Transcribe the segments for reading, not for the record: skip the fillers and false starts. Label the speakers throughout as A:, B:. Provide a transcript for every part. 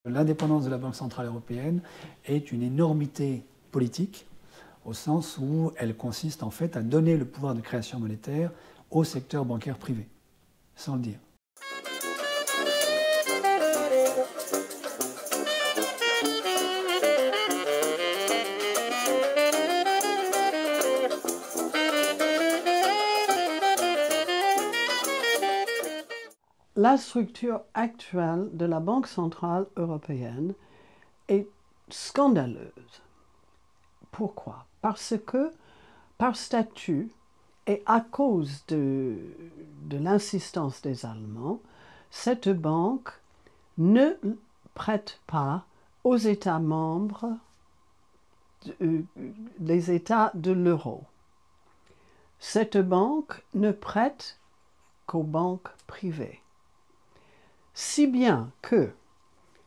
A: L'indépendance de la Banque centrale européenne est une énormité politique, au sens où elle consiste en fait à donner le pouvoir de création monétaire au secteur bancaire privé, sans le dire.
B: La structure actuelle de la Banque centrale européenne est scandaleuse. Pourquoi? Parce que, par statut, et à cause de l'insistance des Allemands, cette banque ne prête pas aux États membres, les États de l'euro. Cette banque ne prête qu'aux banques privées. Si bien que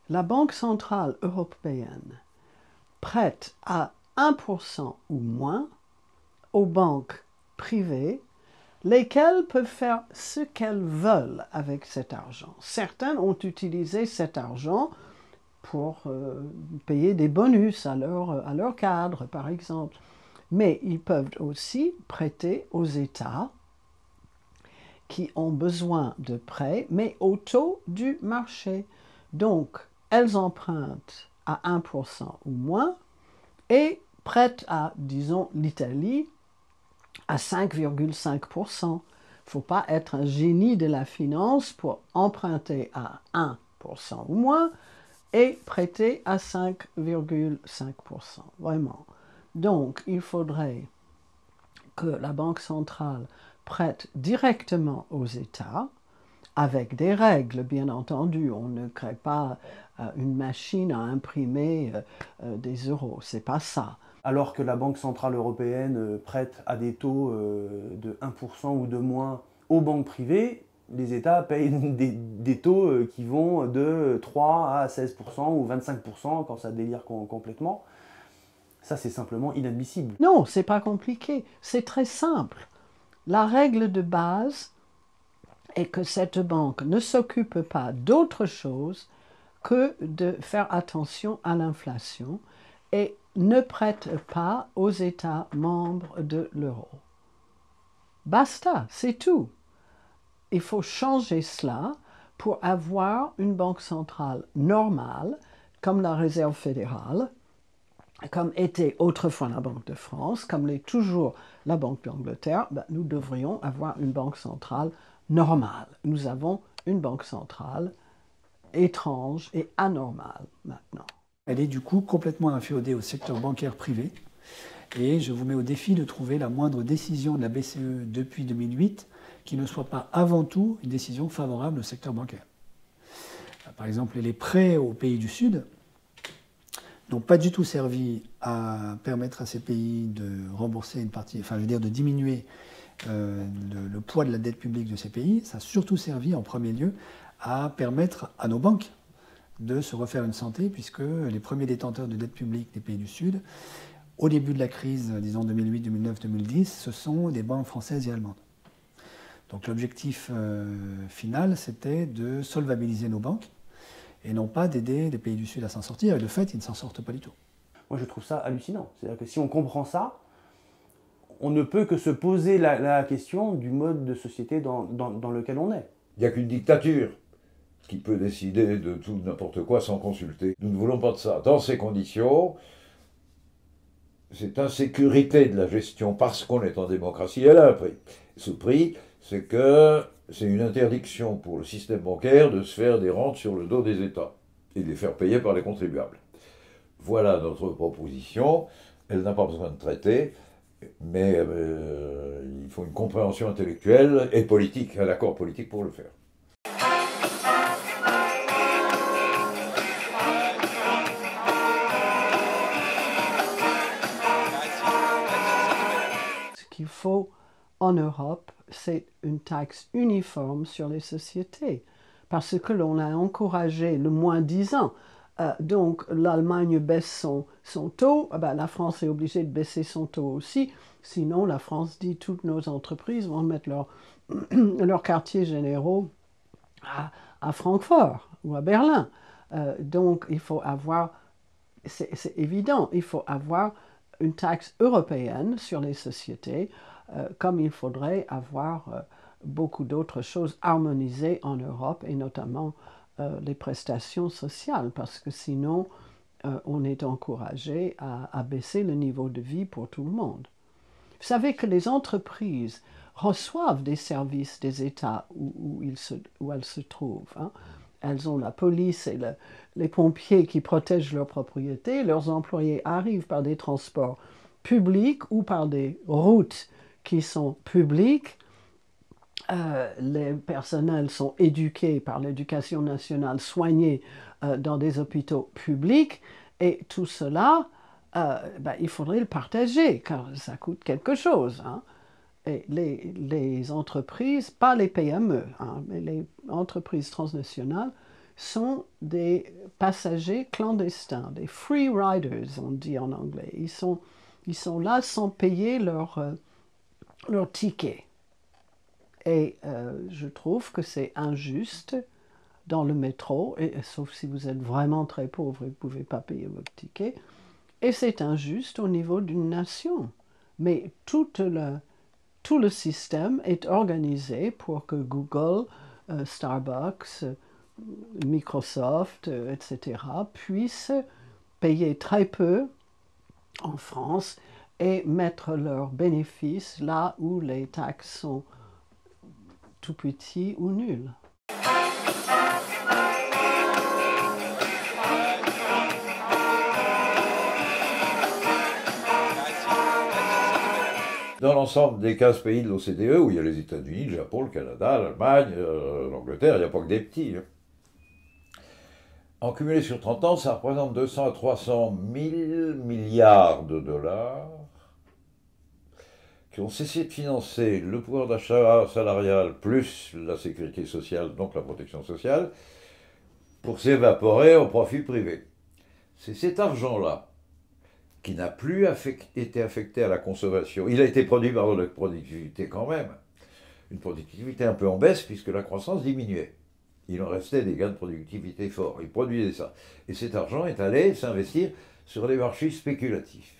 B: la Banque centrale européenne prête à 1% ou moins aux banques privées, lesquelles peuvent faire ce qu'elles veulent avec cet argent. Certaines ont utilisé cet argent pour payer des bonus à leur cadre, par exemple. Mais ils peuvent aussi prêter aux États qui ont besoin de prêts, mais au taux du marché. Donc, elles empruntent à 1% ou moins et prêtent à, disons, l'Italie à 5,5%. Il ne faut pas être un génie de la finance pour emprunter à 1% ou moins et prêter à 5,5%. Vraiment. Donc, il faudrait que la Banque centrale prête directement aux États, avec des règles, bien entendu. On ne crée pas une machine à imprimer des euros, c'est pas ça.
C: Alors que la Banque centrale européenne prête à des taux de 1% ou de moins aux banques privées, les États payent des taux qui vont de 3 à 16% ou 25% quand ça délire complètement. Ça, c'est simplement inadmissible.
B: Non, c'est pas compliqué, c'est très simple. La règle de base est que cette banque ne s'occupe pas d'autre chose que de faire attention à l'inflation et ne prête pas aux États membres de l'euro. Basta, c'est tout. Il faut changer cela pour avoir une banque centrale normale, comme la Réserve fédérale, comme était autrefois la Banque de France, comme l'est toujours la Banque d'Angleterre. Nous devrions avoir une banque centrale normale. Nous avons une banque centrale étrange et anormale maintenant.
A: Elle est du coup complètement inféodée au secteur bancaire privé. Et je vous mets au défi de trouver la moindre décision de la BCE depuis 2008 qui ne soit pas avant tout une décision favorable au secteur bancaire. Par exemple, les prêts aux pays du Sud n'ont pas du tout servi à permettre à ces pays de rembourser une partie, enfin je veux dire de diminuer le poids de la dette publique de ces pays. Ça a surtout servi en premier lieu à permettre à nos banques de se refaire une santé, puisque les premiers détenteurs de dette publique des pays du Sud, au début de la crise, disons 2008, 2009, 2010, ce sont des banques françaises et allemandes. Donc l'objectif final, c'était de solvabiliser nos banques et non pas d'aider les pays du Sud à s'en sortir. Et de fait, ils ne s'en sortent pas du tout.
C: Moi, je trouve ça hallucinant. C'est-à-dire que si on comprend ça, on ne peut que se poser la question du mode de société dans lequel on est.
D: Il n'y a qu'une dictature qui peut décider de tout n'importe quoi sans consulter. Nous ne voulons pas de ça. Dans ces conditions, cette insécurité de la gestion, parce qu'on est en démocratie, elle a un prix. Ce prix, c'est que c'est une interdiction pour le système bancaire de se faire des rentes sur le dos des États et de les faire payer par les contribuables. Voilà notre proposition. Elle n'a pas besoin de traité, mais il faut une compréhension intellectuelle et politique, un accord politique pour le faire.
B: Ce qu'il faut en Europe, c'est une taxe uniforme sur les sociétés, parce que l'on a encouragé le moins-disant. Donc l'Allemagne baisse son taux, la France est obligée de baisser son taux aussi, sinon la France dit toutes nos entreprises vont mettre leurs quartiers généraux à Francfort ou à Berlin. Donc, il faut avoir, c'est évident, il faut avoir une taxe européenne sur les sociétés, comme il faudrait avoir beaucoup d'autres choses harmonisées en Europe, et notamment les prestations sociales, parce que sinon, on est encouragé à baisser le niveau de vie pour tout le monde. Vous savez que les entreprises reçoivent des services des États où elles se trouvent. Hein. Elles ont la police et les pompiers qui protègent leurs propriétés. Leurs employés arrivent par des transports publics ou par des routes qui sont publiques. Les personnels sont éduqués par l'éducation nationale, soignés dans des hôpitaux publics. Et tout cela, il faudrait le partager, car ça coûte quelque chose. Hein. Et les entreprises, pas les PME, hein, mais les entreprises transnationales, sont des passagers clandestins, des free riders, on dit en anglais. Ils sont là sans payer leur ticket. Et je trouve que c'est injuste dans le métro, sauf si vous êtes vraiment très pauvre et vous ne pouvez pas payer votre ticket. Et c'est injuste au niveau d'une nation. Mais tout le système est organisé pour que Google, Starbucks, Microsoft, etc., puissent payer très peu en France et mettre leurs bénéfices là où les taxes sont tout petits ou nuls.
D: Dans l'ensemble des 15 pays de l'OCDE, où il y a les États-Unis, le Japon, le Canada, l'Allemagne, l'Angleterre, il n'y a pas que des petits. Hein. En cumulé sur 30 ans, ça représente 200 à 300 000 milliards de dollars qui ont cessé de financer le pouvoir d'achat salarial plus la sécurité sociale, donc la protection sociale, pour s'évaporer au profit privé. C'est cet argent-là qui n'a plus été affecté à la consommation. Il a été produit par la productivité quand même, une productivité un peu en baisse puisque la croissance diminuait. Il en restait des gains de productivité forts, il produisait ça. Et cet argent est allé s'investir sur les marchés spéculatifs.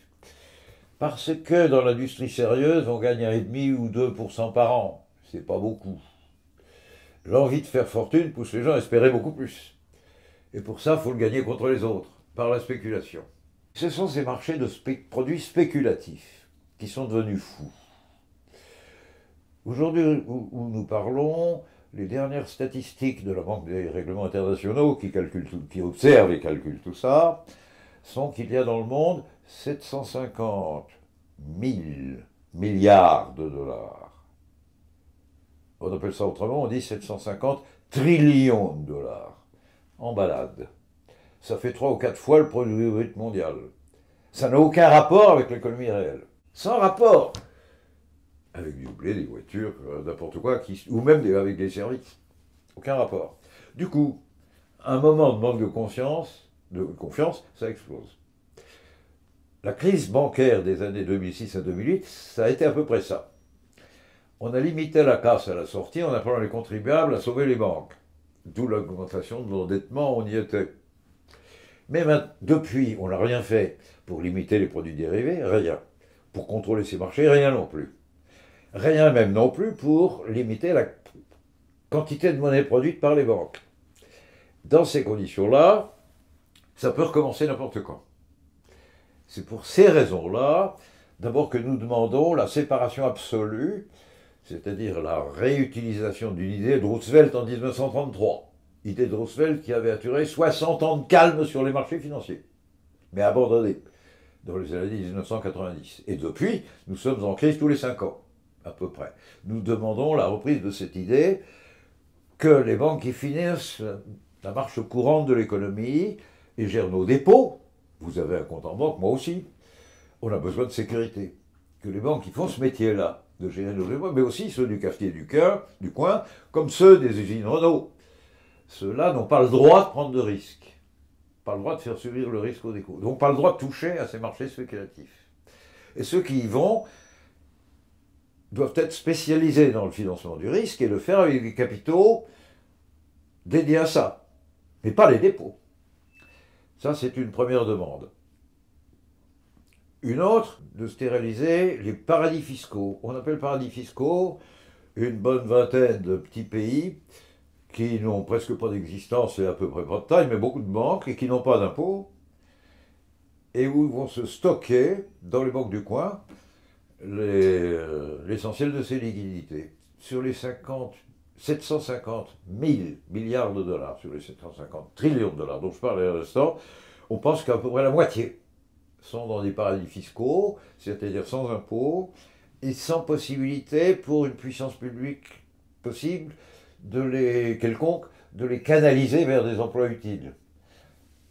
D: Parce que dans l'industrie sérieuse, on gagne 1,5 ou 2% par an. C'est pas beaucoup. L'envie de faire fortune pousse les gens à espérer beaucoup plus. Et pour ça, il faut le gagner contre les autres, par la spéculation. Ce sont ces marchés de produits spéculatifs qui sont devenus fous. Aujourd'hui où nous parlons, les dernières statistiques de la Banque des règlements internationaux qui observent et calculent tout ça, sont qu'il y a dans le monde 750 000 milliards de dollars. On appelle ça autrement, on dit 750 trillions de dollars en balade. Ça fait 3 ou 4 fois le produit brut mondial. Ça n'a aucun rapport avec l'économie réelle. Sans rapport avec du blé, des voitures, n'importe quoi, ou même avec des services. Aucun rapport. Du coup, un moment de manque de confiance, ça explose. La crise bancaire des années 2006 à 2008, ça a été à peu près ça. On a limité la casse à la sortie en appelant les contribuables à sauver les banques. D'où l'augmentation de l'endettement, on y était. Mais depuis, on n'a rien fait pour limiter les produits dérivés, rien. Pour contrôler ces marchés, rien non plus. Rien même non plus pour limiter la quantité de monnaie produite par les banques. Dans ces conditions-là, ça peut recommencer n'importe quand. C'est pour ces raisons-là, d'abord que nous demandons la séparation absolue, c'est-à-dire la réutilisation d'une idée de Roosevelt en 1933. Idée de Roosevelt qui avait assuré 60 ans de calme sur les marchés financiers, mais abandonné dans les années 1990. Et depuis, nous sommes en crise tous les 5 ans, à peu près. Nous demandons la reprise de cette idée que les banques qui financent la marche courante de l'économie et gèrent nos dépôts, vous avez un compte en banque, moi aussi, on a besoin de sécurité. Que les banques qui font ce métier-là, de gérer nos dépôts, mais aussi ceux du quartier du coin, comme ceux des usines Renault, ceux-là n'ont pas le droit de prendre de risques, pas le droit de faire subir le risque aux dépôts, donc pas le droit de toucher à ces marchés spéculatifs. Et ceux qui y vont doivent être spécialisés dans le financement du risque et le faire avec des capitaux dédiés à ça, mais pas les dépôts. Ça, c'est une première demande. Une autre, de stériliser les paradis fiscaux. On appelle paradis fiscaux une bonne vingtaine de petits pays qui n'ont presque pas d'existence et à peu près pas de taille, mais beaucoup de banques et qui n'ont pas d'impôts, et où vont se stocker dans les banques du coin l'essentiel de ces liquidités. Sur les 750 000 milliards de dollars, sur les 750 trillions de dollars dont je parlais à l'instant, on pense qu'à peu près la moitié sont dans des paradis fiscaux, c'est-à-dire sans impôts, et sans possibilité pour une puissance publique possible quelconque de les canaliser vers des emplois utiles.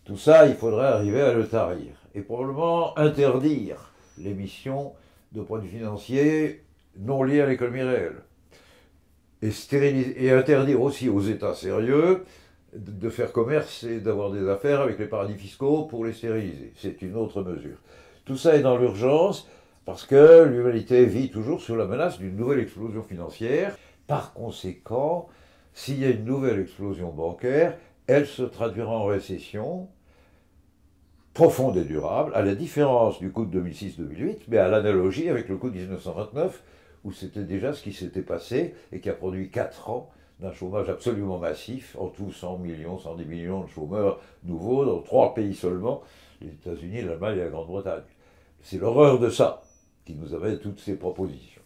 D: Tout ça, il faudrait arriver à le tarir. Et probablement interdire l'émission de produits financiers non liés à l'économie réelle. Et interdire aussi aux États sérieux de faire commerce et d'avoir des affaires avec les paradis fiscaux pour les stériliser. C'est une autre mesure. Tout ça est dans l'urgence parce que l'humanité vit toujours sous la menace d'une nouvelle explosion financière. Par conséquent, s'il y a une nouvelle explosion bancaire, elle se traduira en récession profonde et durable, à la différence du coup de 2006-2008, mais à l'analogie avec le coup de 1929, où c'était déjà ce qui s'était passé et qui a produit 4 ans d'un chômage absolument massif, en tout 100 millions, 110 millions de chômeurs nouveaux dans 3 pays seulement, les États-Unis, l'Allemagne et la Grande-Bretagne. C'est l'horreur de ça qui nous amène toutes ces propositions.